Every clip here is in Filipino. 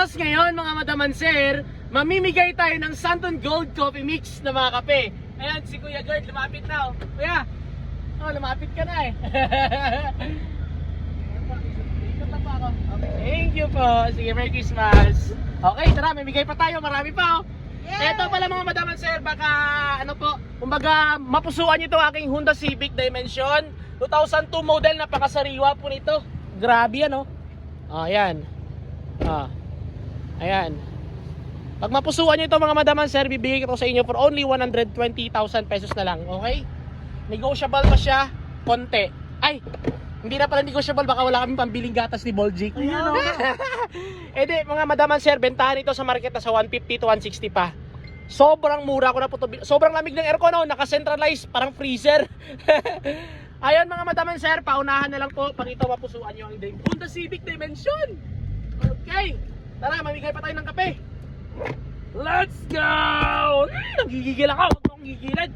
Plus ngayon mga madam and sir, mamimigay tayo ng Santon Gold Coffee Mix na mga kape. Ayan, si Kuya Gerd, lumapit na oh. Kuya, lumapit ka na eh. Okay, thank you po. Sige, Merry Christmas. Okay, tara, mamimigay pa tayo, marami pa oh. Yeah. Ito pala mga madam and sir, baka ano po, kumbaga mapusuan nyo ito aking Honda Civic Dimension 2002 model, napakasariwa po nito. Grabe yan oh. Ayan. Ayan. Pag mapusuan nyo ito mga madam and sir, bibigay ko sa inyo for only 120,000 pesos na lang. Okay? Negotiable pa siya, konti. Ay, hindi na pala negotiable, baka wala kaming pambiling gatas ni Boljik. Ayan o. Di, mga madam and sir, bentahan ito sa market na sa 150 to 160 pa. Sobrang mura ko na po ito. Sobrang lamig ng aircon, naka-centralized, parang freezer. Ayan mga madam and sir, paunahan na lang po pag ito mapusuan nyo ang Honda Civic Dimension. Okay, tara, mamigay pa tayo ng kape. Let's go! Nagigigil ako, huwag mong gigilid.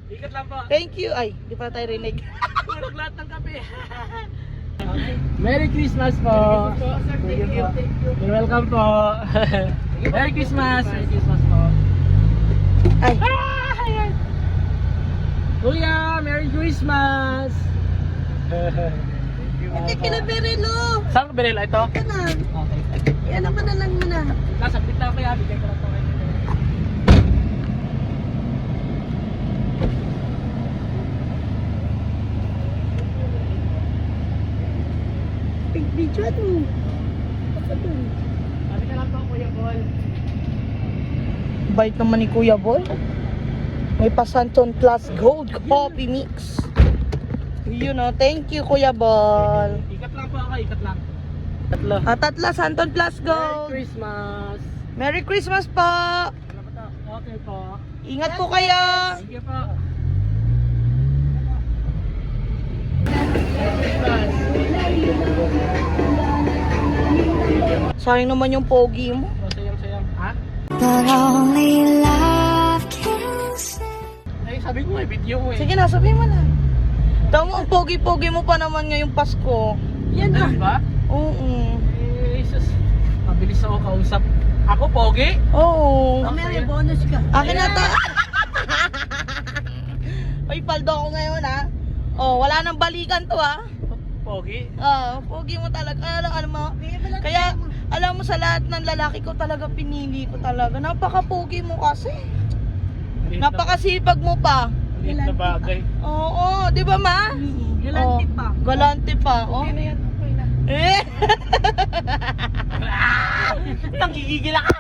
Ikat lang po. Thank you. Ay, di pa tayo rinig. Tulog lahat ng kape. Merry Christmas po. Thank you. You're welcome po. Merry Christmas. Merry Christmas po. Ay. Ayan. Kuya, Merry Christmas. Ito kinaberelo. Saan ka Berelo? Ito? Kanan. Okay. Yan naman na lang muna. Nasa bigla ko yan. Bigay ko lang po kayo. Video mo. Sabi ka lang po, Kuya Bol. Bait naman ni Kuya Boy. May pa Santon Plus Gold Coffee Mix. Yun o. Thank you, Kuya Bol. Ikat lang po ako, ikat lang. Tatlo. Tatla Santon Plus Merry Gold. Christmas. Merry Christmas po. Ano ba to? Okay po. Ingat po kayo. Thank you po. Merry Christmas. Sayang naman yung pogi mo. Sayang. Ha? But only love can save. Ay, sabi ko may video mo eh. Sige na, sabihin mo na. Tama, ang pogi-pogi mo pa naman ngayong Pasko. Yan na. Ba? Oo. Eh, Jesus. Mabilis ako kausap. Ako, pogi? Oo. May bonus ka. Akin na to. May paldo ako ngayon ha. Oh, wala nang balikan to ha. Pogi? Pogi mo talaga. Alam mo, kaya alam mo sa lahat ng lalaki ko talaga pinili ko talaga. Napaka-pogi mo kasi. Napakasipag mo pa. Liit na bagay. Oo, di ba ma? Galante pa. Galante pa. Oh. Okay na yan. Okay na. Eh. Nangigigil ako.